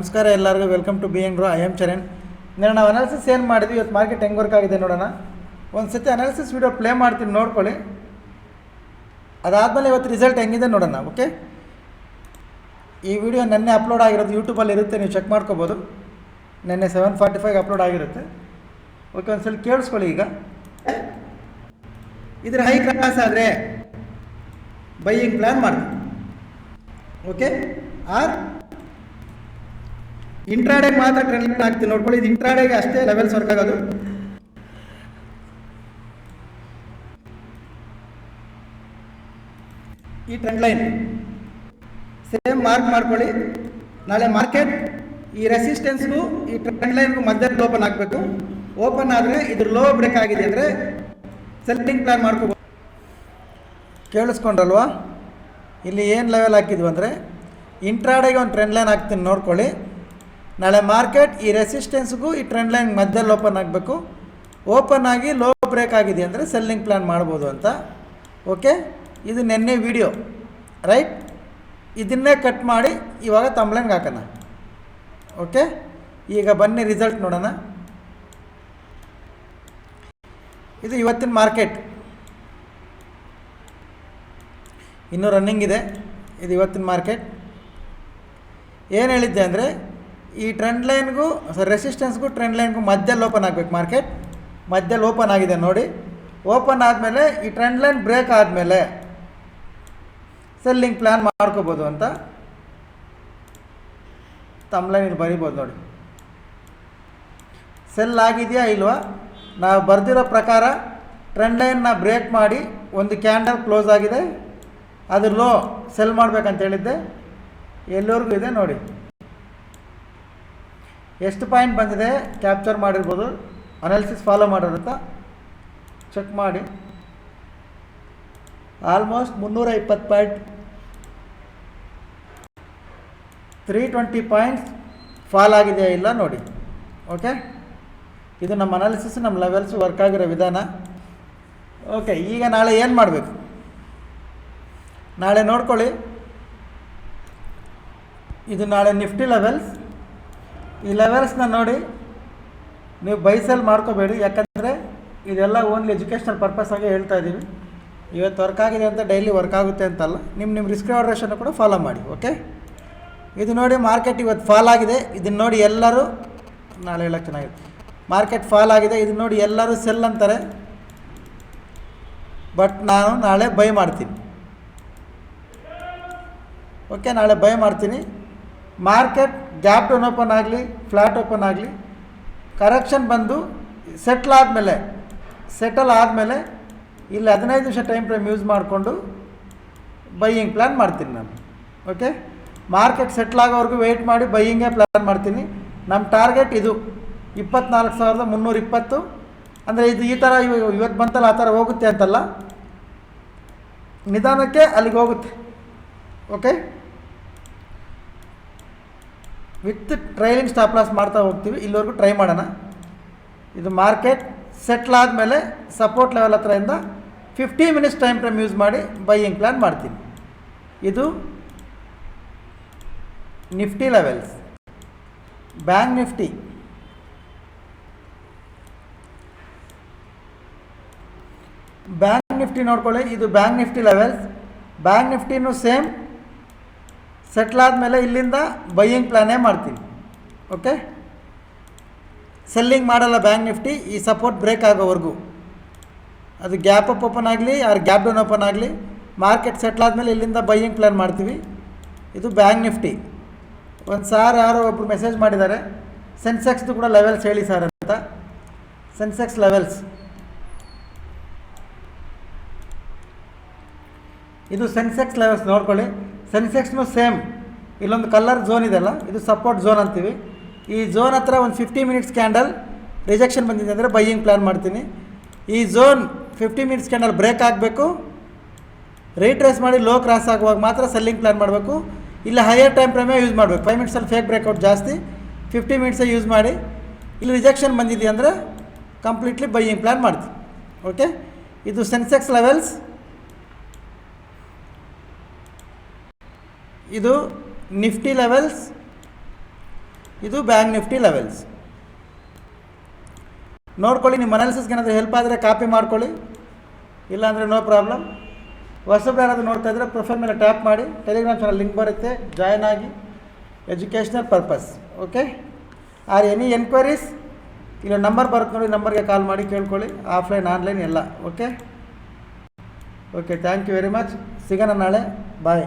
ನಮಸ್ಕಾರ ಎಲ್ಲರಿಗೂ welcome to B N grow. I am Charan. ನಾನು ನಾವು ಅನಾಲಿಸಿಸ್ ಏನು ಮಾಡಿದ್ವಿ, ಇವತ್ತು ಮಾರ್ಕೆಟ್ ಹೆಂಗೆ ವರ್ಕ್ ಆಗಿದೆ ನೋಡೋಣ. ಒಂದು ಸತಿ ಅನಾಲಿಸಿಸ್ ವೀಡಿಯೋ ಪ್ಲೇ ಮಾಡ್ತೀನಿ, ನೋಡ್ಕೊಳ್ಳಿ. ಅದಾದಮೇಲೆ ಇವತ್ತು ರಿಸಲ್ಟ್ ಹೆಂಗಿದೆ ನೋಡೋಣ. ಓಕೆ, ಈ ವಿಡಿಯೋ ನೆನ್ನೆ ಅಪ್ಲೋಡ್ ಆಗಿರೋದು ಯೂಟ್ಯೂಬಲ್ಲಿ ಇರುತ್ತೆ, ನೀವು ಚೆಕ್ ಮಾಡ್ಕೋಬೋದು. ನೆನ್ನೆ 7:45 ಅಪ್ಲೋಡ್ ಆಗಿರುತ್ತೆ. ಓಕೆ, ಒಂದು ಸಲ ಕೇಳಿಸ್ಕೊಳ್ಳಿ. ಈಗ ಇದ್ರ ಹೈ ಕ್ರಾಸ್ ಆದರೆ ಬೈಯಿಂಗ್ ಪ್ಲ್ಯಾನ್ ಮಾಡಿ. ಓಕೆ, ಆರ್ ಇಂಟ್ರಾಡೇಗೆ ಮಾತ್ರ ಟ್ರೆಂಡ್ ಲೈನ್ ಆಗ್ತೀನಿ ನೋಡ್ಕೊಳ್ಳಿ. ಇದು ಇಂಟ್ರಾಡೇಗೆ ಅಷ್ಟೇ ಲೆವೆಲ್ಸ್ ವರ್ಕ್ ಆಗೋದು. ಈ ಟ್ರೆಂಡ್ ಲೈನ್ ಸೇಮ್ ಮಾರ್ಕ್ ಮಾಡ್ಕೊಳ್ಳಿ. ನಾಳೆ ಮಾರ್ಕೆಟ್ ಈ ರೆಸಿಸ್ಟೆನ್ಸ್ಗೂ ಈ ಟ್ರೆಂಡ್ ಲೈನ್ಗೂ ಮಧ್ಯದಲ್ಲಿ ಓಪನ್ ಆಗಬೇಕು. ಓಪನ್ ಆದರೆ ಇದ್ರ ಲೋ ಬ್ರೇಕ್ ಆಗಿದೆ ಅಂದರೆ ಸೆಲ್ಲಿಂಗ್ ಪ್ಲಾನ್ ಮಾಡ್ಕೋಬೋದು. ಕೇಳಿಸ್ಕೊಂಡ್ರಲ್ವಾ? ಇಲ್ಲಿ ಏನು ಲೆವೆಲ್ ಹಾಕಿದ್ವಿ ಅಂದರೆ ಇಂಟ್ರಾಡೇಗೆ ಒಂದು ಟ್ರೆಂಡ್ ಲೈನ್ ಹಾಕ್ತೀನಿ, ನೋಡ್ಕೊಳ್ಳಿ. ನಾಳೆ ಮಾರ್ಕೆಟ್ ಈ ರೆಸಿಸ್ಟೆನ್ಸ್ಗೂ ಈ ಟ್ರೆಂಡ್ ಲೈನ್ ಮಧ್ಯದಲ್ಲಿ ಓಪನ್ ಆಗಬೇಕು. ಓಪನ್ ಆಗಿ ಲೋ ಬ್ರೇಕ್ ಆಗಿದೆ ಅಂದರೆ ಸೆಲ್ಲಿಂಗ್ ಪ್ಲ್ಯಾನ್ ಮಾಡ್ಬೋದು ಅಂತ. ಓಕೆ, ಇದು ನೆನ್ನೆ ವಿಡಿಯೋ, ರೈಟ್? ಇದನ್ನೇ ಕಟ್ ಮಾಡಿ ಇವಾಗ ತಮ್ಲೈನ್ಗೆ ಹಾಕೋಣ. ಓಕೆ, ಈಗ ಬನ್ನಿ ರಿಸಲ್ಟ್ ನೋಡೋಣ. ಇದು ಇವತ್ತಿನ ಮಾರ್ಕೆಟ್, ಇನ್ನೂ ರನ್ನಿಂಗ್ ಇದೆ. ಇದು ಇವತ್ತಿನ ಮಾರ್ಕೆಟ್. ಏನು ಹೇಳಿದ್ದೆ ಅಂದರೆ ಈ ಟ್ರೆಂಡ್ ಲೈನ್ಗೂ ರೆಸಿಸ್ಟೆನ್ಸ್ಗೂ ಟ್ರೆಂಡ್ ಲೈನ್ಗೂ ಮಧ್ಯದಲ್ಲಿ ಓಪನ್ ಆಗಬೇಕು. ಮಾರ್ಕೆಟ್ ಮಧ್ಯದಲ್ಲಿ ಓಪನ್ ಆಗಿದೆ ನೋಡಿ. ಓಪನ್ ಆದಮೇಲೆ ಈ ಟ್ರೆಂಡ್ ಲೈನ್ ಬ್ರೇಕ್ ಆದಮೇಲೆ ಸೆಲ್ಲಿಂಗ್ ಪ್ಲ್ಯಾನ್ ಮಾಡ್ಕೋಬೋದು ಅಂತ ತಮ್ಲೈನ್ ಇಲ್ಲಿ ಬರಿಬೋದು ನೋಡಿ. ಸೆಲ್ ಆಗಿದೆಯಾ ಇಲ್ವಾ? ನಾವು ಬರೆದಿರೋ ಪ್ರಕಾರ ಟ್ರೆಂಡ್ ಲೈನ್ನ ಬ್ರೇಕ್ ಮಾಡಿ ಒಂದು ಕ್ಯಾಂಡಲ್ ಕ್ಲೋಸ್ ಆಗಿದೆ. ಅದು ಲೋ ಸೆಲ್ ಮಾಡಬೇಕಂತ ಹೇಳಿದ್ದೆ. ಎಲ್ಲರಿಗೂ ಇದೆ ನೋಡಿ. ಎಷ್ಟು ಪಾಯಿಂಟ್ ಬಂದಿದೆ ಕ್ಯಾಪ್ಚರ್ ಮಾಡಿರ್ಬೋದು. ಅನಾಲಿಸಿಸ್ ಫಾಲೋ ಮಾಡೋರಂತ ಚೆಕ್ ಮಾಡಿ. ಆಲ್ಮೋಸ್ಟ್ 320 ಪಾಯಿಂಟ್, 320 ಪಾಯಿಂಟ್ಸ್ ಫಾಲ್ ಆಗಿದೆಯಾ ಇಲ್ಲ ನೋಡಿ. ಓಕೆ, ಇದು ನಮ್ಮ ಅನಾಲಿಸಿಸ್, ನಮ್ಮ ಲೆವೆಲ್ಸ್ ವರ್ಕ್ ಆಗಿರೋ ವಿಧಾನ. ಓಕೆ, ಈಗ ನಾಳೆ ಏನು ಮಾಡಬೇಕು? ನಾಳೆ ನೋಡ್ಕೊಳ್ಳಿ. ಇದು ನಾಳೆ ನಿಫ್ಟಿ ಲೆವೆಲ್ಸ್. ಈ ಲೆವೆಲ್ಸ್ನ ನೋಡಿ ನೀವು ಬೈಸೆಲ್ ಮಾಡ್ಕೋಬೇಡಿ, ಯಾಕಂದರೆ ಇದೆಲ್ಲ ಓನ್ಲಿ ಎಜುಕೇಷ್ನಲ್ ಪರ್ಪಸ್ ಆಗಿ ಹೇಳ್ತಾ ಇದ್ದೀವಿ. ಇವತ್ತು ವರ್ಕ್ ಆಗಿದೆ ಅಂತ ಡೈಲಿ ವರ್ಕ್ ಆಗುತ್ತೆ ಅಂತಲ್ಲ. ನಿಮ್ಮ ರಿಸ್ಕ್ ರಿವಾರ್ಡೇಷನ್ ಕೂಡ ಫಾಲೋ ಮಾಡಿ. ಓಕೆ, ಇದು ನೋಡಿ ಮಾರ್ಕೆಟ್ ಇವತ್ತು ಫಾಲ್ ಆಗಿದೆ. ಇದನ್ನು ನೋಡಿ ಎಲ್ಲರೂ, ನಾಳೆ ಹೇಳೋಕ್ಕೆ ಚೆನ್ನಾಗಿದೆ. ಮಾರ್ಕೆಟ್ ಫಾಲ್ ಆಗಿದೆ, ಇದನ್ನು ನೋಡಿ ಎಲ್ಲರೂ ಸೆಲ್ ಅಂತಾರೆ. ಬಟ್ ನಾನು ನಾಳೆ ಬೈ ಮಾಡ್ತೀನಿ. ಓಕೆ, ನಾಳೆ ಬೈ ಮಾಡ್ತೀನಿ. ಮಾರ್ಕೆಟ್ ಗ್ಯಾಪ್ ಡೌನ್ ಓಪನ್ ಆಗಲಿ, ಫ್ಲ್ಯಾಟ್ ಓಪನ್ ಆಗಲಿ, ಕರೆಕ್ಷನ್ ಬಂದು ಸೆಟಲ್ ಆದಮೇಲೆ ಇಲ್ಲಿ 15 ನಿಮಿಷ ಟೈಮ್ ಫ್ರೇಮ್ ಯೂಸ್ ಮಾಡಿಕೊಂಡು ಬೈಯಿಂಗ್ ಪ್ಲ್ಯಾನ್ ಮಾಡ್ತೀನಿ ನಾನು. ಓಕೆ, ಮಾರ್ಕೆಟ್ ಸೆಟ್ಲ್ ಆಗೋವರೆಗೂ ವೆಯ್ಟ್ ಮಾಡಿ ಬೈಯಿಂಗೇ ಪ್ಲ್ಯಾನ್ ಮಾಡ್ತೀನಿ. ನಮ್ಮ ಟಾರ್ಗೆಟ್ ಇದು 24,320. ಅಂದರೆ ಇದು ಈ ಥರ ಇವತ್ತು ಬಂತಲ್ಲ ಆ ಥರ ಹೋಗುತ್ತೆ ಅಂತಲ್ಲ, ನಿಧಾನಕ್ಕೆ ಅಲ್ಲಿಗೆ ಹೋಗುತ್ತೆ. Okay, with trailing stop loss ಮಾಡ್ತಾ ಹೋಗ್ತೀವಿ. ಇಲ್ಲಿವರೆಗೂ ಟ್ರೈ ಮಾಡೋಣ. ಇದು ಮಾರ್ಕೆಟ್ ಸೆಟ್ಲ್ ಆದಮೇಲೆ ಸಪೋರ್ಟ್ ಲೆವೆಲ್ ಹತ್ರದಿಂದ 50 ಮಿನಿಟ್ಸ್ ಟೈಮ್ ಫ್ರೇಮ್ ಯೂಸ್ ಮಾಡಿ ಬೈಯಿಂಗ್ ಪ್ಲ್ಯಾನ್ ಮಾಡ್ತೀನಿ. ಇದು ನಿಫ್ಟಿ ಲೆವೆಲ್ಸ್. ಬ್ಯಾಂಕ್ ನಿಫ್ಟಿ ನೋಡ್ಕೊಳ್ಳಿ. ಇದು ಬ್ಯಾಂಕ್ ನಿಫ್ಟಿ ಲೆವೆಲ್ಸ್. ಬ್ಯಾಂಕ್ ನಿಫ್ಟಿನೂ ಸೇಮ್ ಸೆಟ್ಲ್ ಆದಮೇಲೆ ಇಲ್ಲಿಂದ ಬೈಯಿಂಗ್ ಪ್ಲ್ಯಾನೇ ಮಾಡ್ತೀನಿ. ಓಕೆ, ಸೆಲ್ಲಿಂಗ್ ಮಾಡಲ್ಲ ಬ್ಯಾಂಕ್ ನಿಫ್ಟಿ ಈ ಸಪೋರ್ಟ್ ಬ್ರೇಕ್ ಆಗೋವರೆಗೂ. ಅದು ಗ್ಯಾಪ್ ಅಪ್ ಓಪನ್ ಆಗಲಿ ಆರ್ ಗ್ಯಾಪ್ ಡೌನ್ ಓಪನ್ ಆಗಲಿ, ಮಾರ್ಕೆಟ್ ಸೆಟ್ಲ್ ಆದಮೇಲೆ ಇಲ್ಲಿಂದ ಬೈಯಿಂಗ್ ಪ್ಲ್ಯಾನ್ ಮಾಡ್ತೀವಿ. ಇದು ಬ್ಯಾಂಕ್ ನಿಫ್ಟಿ. ಒಂದು ಸಾರ್ ಯಾರೋ ಒಬ್ಬರು ಮೆಸೇಜ್ ಮಾಡಿದ್ದಾರೆ, ಸೆನ್ಸೆಕ್ಸ್ದು ಕೂಡ ಲೆವೆಲ್ಸ್ ಹೇಳಿ ಸರ್ ಅಂತ. ಸೆನ್ಸೆಕ್ಸ್ ಲೆವೆಲ್ಸ್ ಇದು ಸೆನ್ಸೆಕ್ಸ್ ಲೆವೆಲ್ಸ್ ನೋಡ್ಕೊಳ್ಳಿ. ಸೆನ್ಸೆಕ್ಸ್ನು ಸೇಮ್ ಇಲ್ಲೊಂದು ಕಲರ್ ಝೋನ್ ಇದೆಯಲ್ಲ, ಇದು ಸಪೋರ್ಟ್ ಝೋನ್ ಅಂತೀವಿ. ಈ ಝೋನ್ ಹತ್ರ ಒಂದು 50 ಮಿನಿಟ್ಸ್ ಕ್ಯಾಂಡಲ್ ರಿಜೆಕ್ಷನ್ ಬಂದಿದೆ ಅಂದರೆ ಬೈಯಿಂಗ್ ಪ್ಲ್ಯಾನ್ ಮಾಡ್ತೀನಿ. ಈ ಝೋನ್ 50 ಮಿನಿಟ್ಸ್ ಕ್ಯಾಂಡಲ್ ಬ್ರೇಕ್ ಆಗಬೇಕು, ರೀಟ್ರೇಸ್ ಮಾಡಿ ಲೋ ಕ್ರಾಸ್ ಆಗುವಾಗ ಮಾತ್ರ ಸೆಲ್ಲಿಂಗ್ ಪ್ಲ್ಯಾನ್ ಮಾಡಬೇಕು. ಇಲ್ಲ ಹೈಯರ್ ಟೈಮ್ ಫ್ರೇಮೇ ಯೂಸ್ ಮಾಡಬೇಕು. 5 ಮಿನಿಟ್ಸಲ್ಲಿ ಫೇಕ್ ಬ್ರೇಕ್ಔಟ್ ಜಾಸ್ತಿ, 50 ಮಿನಿಟ್ಸೇ ಯೂಸ್ ಮಾಡಿ. ಇಲ್ಲಿ ರಿಜೆಕ್ಷನ್ ಬಂದಿದೆ ಅಂದರೆ ಕಂಪ್ಲೀಟ್ಲಿ ಬೈಯಿಂಗ್ ಪ್ಲ್ಯಾನ್ ಮಾಡ್ತೀನಿ. ಓಕೆ, ಇದು ಸೆನ್ಸೆಕ್ಸ್ ಲೆವೆಲ್ಸ್. ಇದು ನಿಫ್ಟಿ ಲೆವೆಲ್ಸ್. ಇದು ಬ್ಯಾಂಕ್ ನಿಫ್ಟಿ ಲೆವೆಲ್ಸ್. ನೋಡ್ಕೊಳ್ಳಿ, ನಿಮ್ಮ ಅನಾಲಿಸಿಸ್ಗೆ ಏನಾದರೂ ಹೆಲ್ಪ್ ಆದರೆ ಕಾಪಿ ಮಾಡ್ಕೊಳ್ಳಿ, ಇಲ್ಲಾಂದರೆ ನೋ ಪ್ರಾಬ್ಲಮ್. ಹೊಸಬ್ರು ಯಾರಾದರೂ ನೋಡ್ತಾ ಇದ್ದರೆ ಪ್ರೊಫೈಲ್ ಮೇಲೆ ಟ್ಯಾಪ್ ಮಾಡಿ, ಟೆಲಿಗ್ರಾಮ್ ಚಾನಲ್ ಲಿಂಕ್ ಬರುತ್ತೆ, ಜಾಯ್ನ್ ಆಗಿ. Educational purpose. Okay. Are any enquiries ಇಲ್ಲ ನಂಬರ್ ಬರುತ್ತೆ ನೋಡಿ, ನಂಬರ್ಗೆ ಕಾಲ್ ಮಾಡಿ ಕೇಳ್ಕೊಳ್ಳಿ, ಆಫ್ಲೈನ್ ಆನ್ಲೈನ್ ಎಲ್ಲ. Okay. Thank you very much. ಸಿಗೋಣ ನಾಳೆ. ಬಾಯ್.